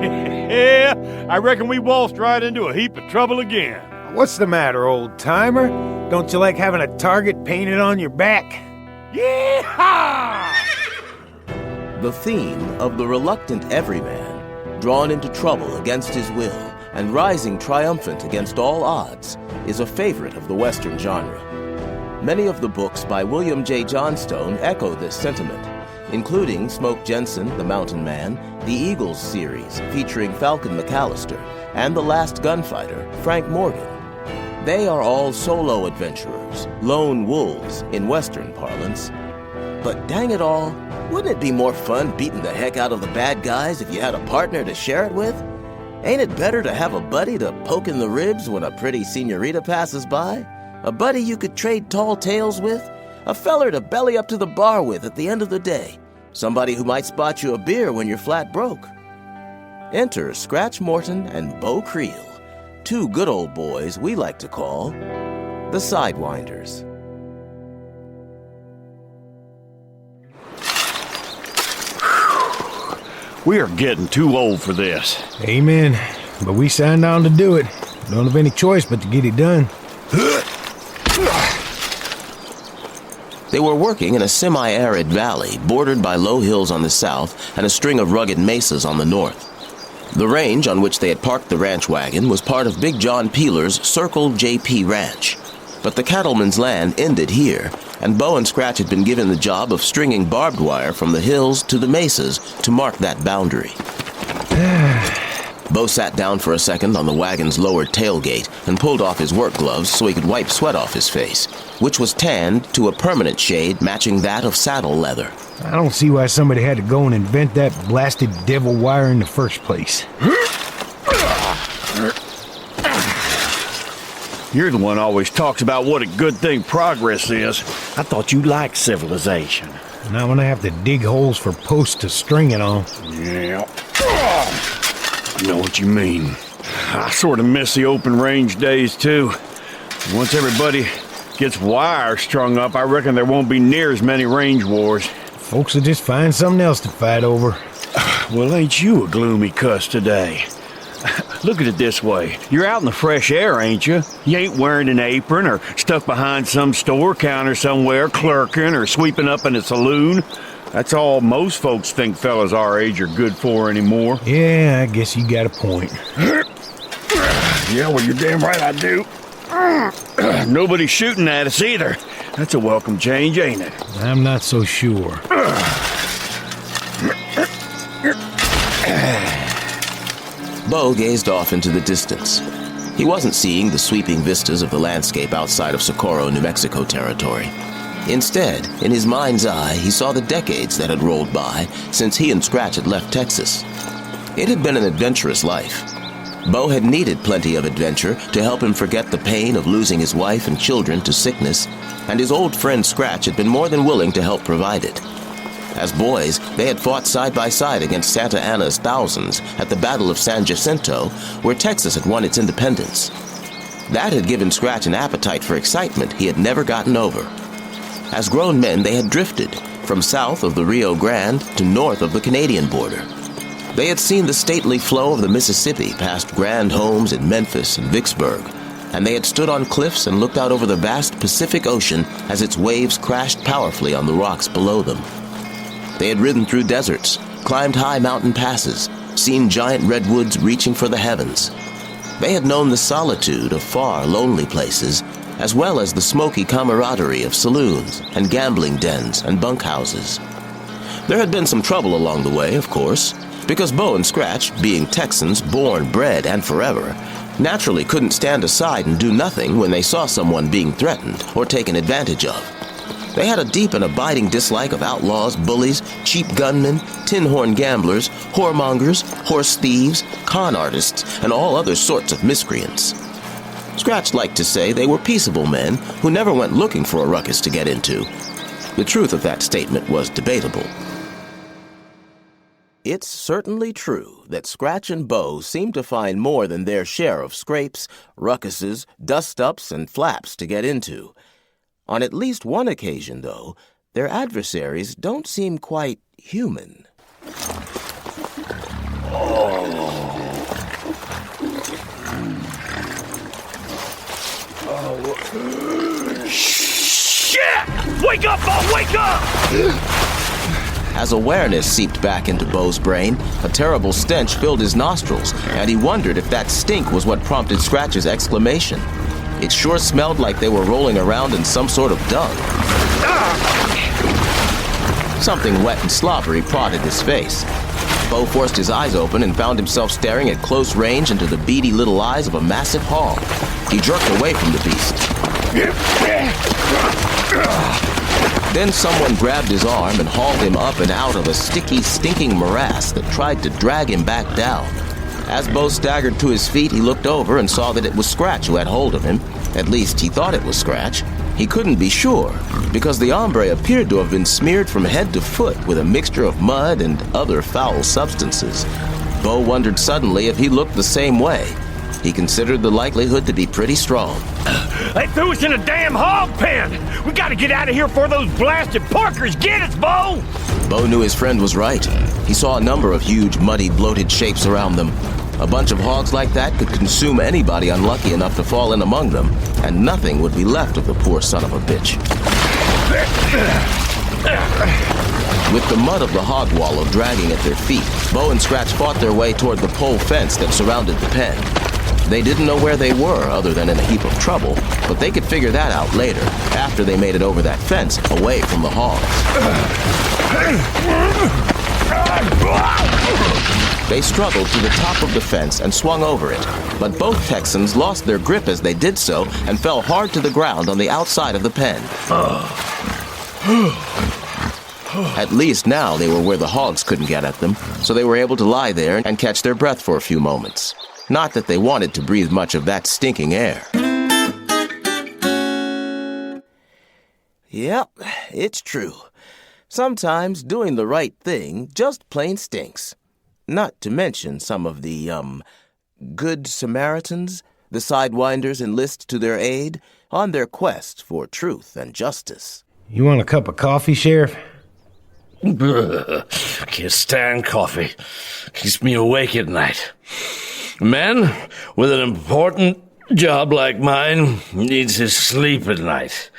Yeah, I reckon we waltzed right into a heap of trouble again. What's the matter, old-timer? Don't you like having a target painted on your back? Yeehaw! The theme of the reluctant everyman, drawn into trouble against his will and rising triumphant against all odds, is a favorite of the Western genre. Many of the books by William J. Johnstone echo this sentiment, including Smoke Jensen, The Mountain Man, the Eagles series featuring Falcon McAllister, and The Last Gunfighter, Frank Morgan. They are all solo adventurers, lone wolves in Western parlance. But dang it all, wouldn't it be more fun beating the heck out of the bad guys if you had a partner to share it with? Ain't it better to have a buddy to poke in the ribs when a pretty senorita passes by? A buddy you could trade tall tales with? A feller to belly up to the bar with at the end of the day? Somebody who might spot you a beer when you're flat broke? Enter Scratch Morton and Bo Creel, two good old boys we like to call the Sidewinders. We are getting too old for this. Amen. But we signed on to do it. Don't have any choice but to get it done. They were working in a semi-arid valley bordered by low hills on the south and a string of rugged mesas on the north. The range on which they had parked the ranch wagon was part of Big John Peeler's Circle JP Ranch. But the cattleman's land ended here, and Bo and Scratch had been given the job of stringing barbed wire from the hills to the mesas to mark that boundary. Bo sat down for a second on the wagon's lowered tailgate and pulled off his work gloves so he could wipe sweat off his face, which was tanned to a permanent shade matching that of saddle leather. I don't see why somebody had to go and invent that blasted devil wire in the first place. You're the one always talks about what a good thing progress is. I thought you liked civilization. Not when I have to dig holes for posts to string it on. Yeah. I know what you mean. I sort of miss the open range days, too. Once everybody gets wire strung up, I reckon there won't be near as many range wars. Folks will just find something else to fight over. Well, ain't you a gloomy cuss today? Look at it this way. You're out in the fresh air, ain't you? You ain't wearing an apron or stuck behind some store counter somewhere clerking or sweeping up in a saloon. That's all most folks think fellas our age are good for anymore. Yeah, I guess you got a point. Yeah, well, you're damn right I do. Nobody's shooting at us either. That's a welcome change, ain't it? I'm not so sure. Bo gazed off into the distance. He wasn't seeing the sweeping vistas of the landscape outside of Socorro, New Mexico territory. Instead, in his mind's eye, he saw the decades that had rolled by since he and Scratch had left Texas. It had been an adventurous life. Bo had needed plenty of adventure to help him forget the pain of losing his wife and children to sickness, and his old friend Scratch had been more than willing to help provide it. As boys, they had fought side by side against Santa Anna's thousands at the Battle of San Jacinto, where Texas had won its independence. That had given Scratch an appetite for excitement he had never gotten over. As grown men, they had drifted from south of the Rio Grande to north of the Canadian border. They had seen the stately flow of the Mississippi past grand homes in Memphis and Vicksburg, and they had stood on cliffs and looked out over the vast Pacific Ocean as its waves crashed powerfully on the rocks below them. They had ridden through deserts, climbed high mountain passes, seen giant redwoods reaching for the heavens. They had known the solitude of far, lonely places, as well as the smoky camaraderie of saloons and gambling dens and bunkhouses. There had been some trouble along the way, of course, because Bo and Scratch, being Texans born, bred, and forever, naturally couldn't stand aside and do nothing when they saw someone being threatened or taken advantage of. They had a deep and abiding dislike of outlaws, bullies, cheap gunmen, tin-horn gamblers, whoremongers, horse thieves, con artists, and all other sorts of miscreants. Scratch liked to say they were peaceable men who never went looking for a ruckus to get into. The truth of that statement was debatable. It's certainly true that Scratch and Bo seemed to find more than their share of scrapes, ruckuses, dust-ups, and flaps to get into. On at least one occasion, though, their adversaries don't seem quite human. Oh. Wake up, Bo! Wake up! As awareness seeped back into Bo's brain, a terrible stench filled his nostrils, and he wondered if that stink was what prompted Scratch's exclamation. It sure smelled like they were rolling around in some sort of dung. Something wet and slobbery prodded his face. Bo forced his eyes open and found himself staring at close range into the beady little eyes of a massive hog. He jerked away from the beast. Then someone grabbed his arm and hauled him up and out of a sticky, stinking morass that tried to drag him back down. As Bo staggered to his feet, he looked over and saw that it was Scratch who had hold of him. At least he thought it was Scratch. He couldn't be sure, because the hombre appeared to have been smeared from head to foot with a mixture of mud and other foul substances. Bo wondered suddenly if he looked the same way. He considered the likelihood to be pretty strong. They threw us in a damn hog pen! We gotta get out of here before those blasted Parkers get us, Bo! Bo knew his friend was right. He saw a number of huge, muddy, bloated shapes around them. A bunch of hogs like that could consume anybody unlucky enough to fall in among them, and nothing would be left of the poor son of a bitch. With the mud of the hog wallow dragging at their feet, Bo and Scratch fought their way toward the pole fence that surrounded the pen. They didn't know where they were other than in a heap of trouble, but they could figure that out later, after they made it over that fence, away from the hogs. They struggled to the top of the fence and swung over it, but both Texans lost their grip as they did so and fell hard to the ground on the outside of the pen. At least now they were where the hogs couldn't get at them, so they were able to lie there and catch their breath for a few moments. Not that they wanted to breathe much of that stinking air. Yep, it's true. Sometimes doing the right thing just plain stinks. Not to mention some of the, good Samaritans the Sidewinders enlist to their aid on their quest for truth and justice. You want a cup of coffee, Sheriff? Can't stand coffee. Keeps me awake at night. A man with an important job like mine needs his sleep at night.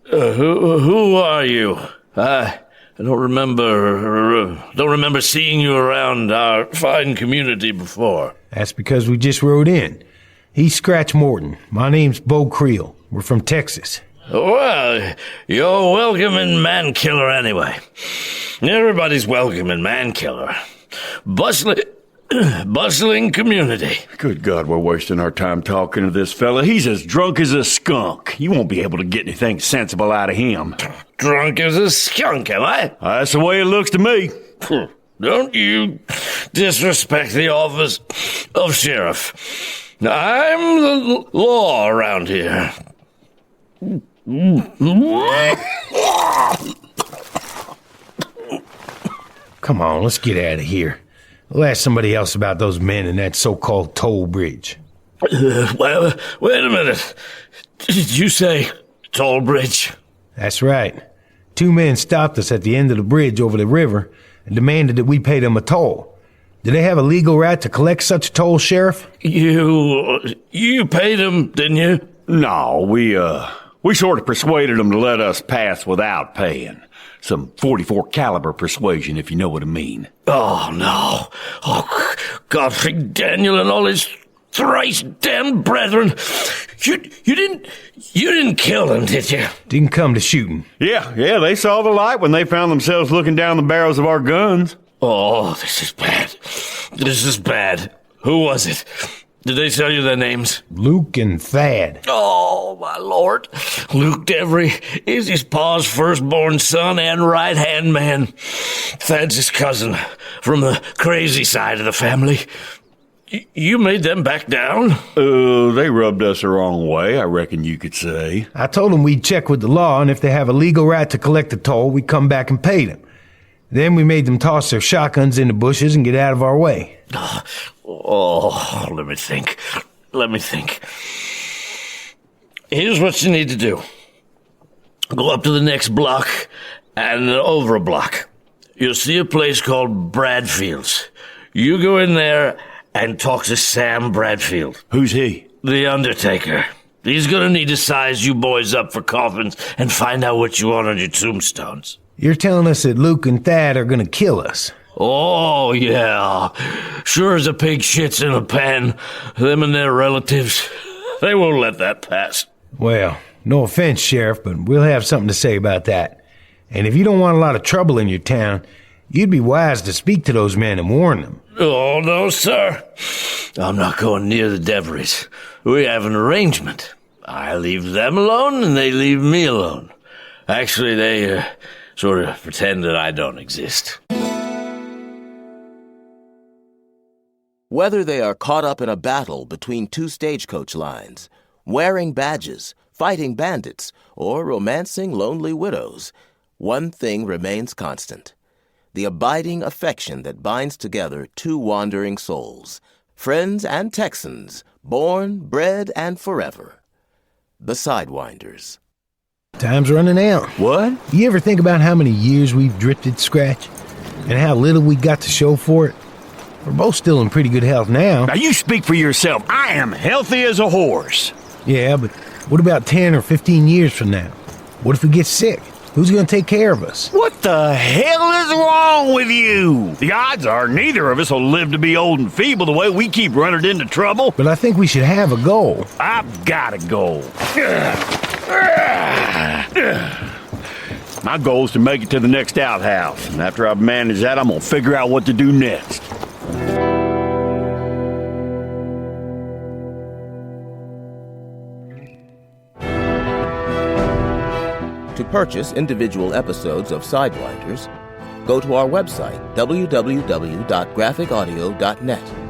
Who are you? I don't remember seeing you around our fine community before. That's because we just rode in. He's Scratch Morton. My name's Bo Creel. We're from Texas. Well, you're welcome in Man-Killer anyway. Everybody's welcome in Man-Killer. Bustling community. Good God, we're wasting our time talking to this fella. He's as drunk as a skunk. You won't be able to get anything sensible out of him. Drunk as a skunk, am I? That's the way it looks to me. Don't you disrespect the office of sheriff. I'm the law around here. Come on, let's get out of here. We'll ask somebody else about those men in that so-called toll bridge. Well, wait a minute. Did you say toll bridge? That's right. 2 men stopped us at the end of the bridge over the river and demanded that we pay them a toll. Do they have a legal right to collect such a toll, Sheriff? You paid them, didn't you? No, we sort of persuaded them to let us pass without paying. Some .44 caliber persuasion, if you know what I mean. Oh, no. Oh, Godfrey Daniel and all his thrice damned brethren. You didn't kill them, did you? Didn't come to shooting. Yeah, they saw the light when they found themselves looking down the barrels of our guns. Oh, this is bad. This is bad. Who was it? Did they tell you their names? Luke and Thad. Oh, my lord. Luke Devery is his pa's firstborn son and right-hand man. Thad's his cousin from the crazy side of the family. You made them back down? They rubbed us the wrong way, I reckon you could say. I told them we'd check with the law, and if they have a legal right to collect the toll, we'd come back and pay them. Then we made them toss their shotguns in the bushes and get out of our way. Oh, let me think. Here's what you need to do. Go up to the next block and over a block. You'll see a place called Bradfield's. You go in there and talk to Sam Bradfield. Who's he? The Undertaker. He's gonna need to size you boys up for coffins and find out what you want on your tombstones. You're telling us that Luke and Thad are gonna kill us? Oh, yeah. Sure as a pig shits in a pan, them and their relatives, they won't let that pass. Well, no offense, Sheriff, but we'll have something to say about that. And if you don't want a lot of trouble in your town, you'd be wise to speak to those men and warn them. Oh, no, sir. I'm not going near the Deveries. We have an arrangement. I leave them alone, and they leave me alone. Actually, they sort of pretend that I don't exist. Whether they are caught up in a battle between two stagecoach lines, wearing badges, fighting bandits, or romancing lonely widows, one thing remains constant: the abiding affection that binds together two wandering souls, friends and Texans, born, bred, and forever. The Sidewinders. Time's running out. What? You ever think about how many years we've drifted, Scratch? And how little we got to show for it? We're both still in pretty good health now. Now you speak for yourself. I am healthy as a horse. Yeah, but what about 10 or 15 years from now? What if we get sick? Who's going to take care of us? What the hell is wrong with you? The odds are neither of us will live to be old and feeble the way we keep running into trouble. But I think we should have a goal. I've got a goal. My goal is to make it to the next outhouse. And after I've managed that, I'm going to figure out what to do next. To purchase individual episodes of Sidewinders, go to our website, www.graphicaudio.net.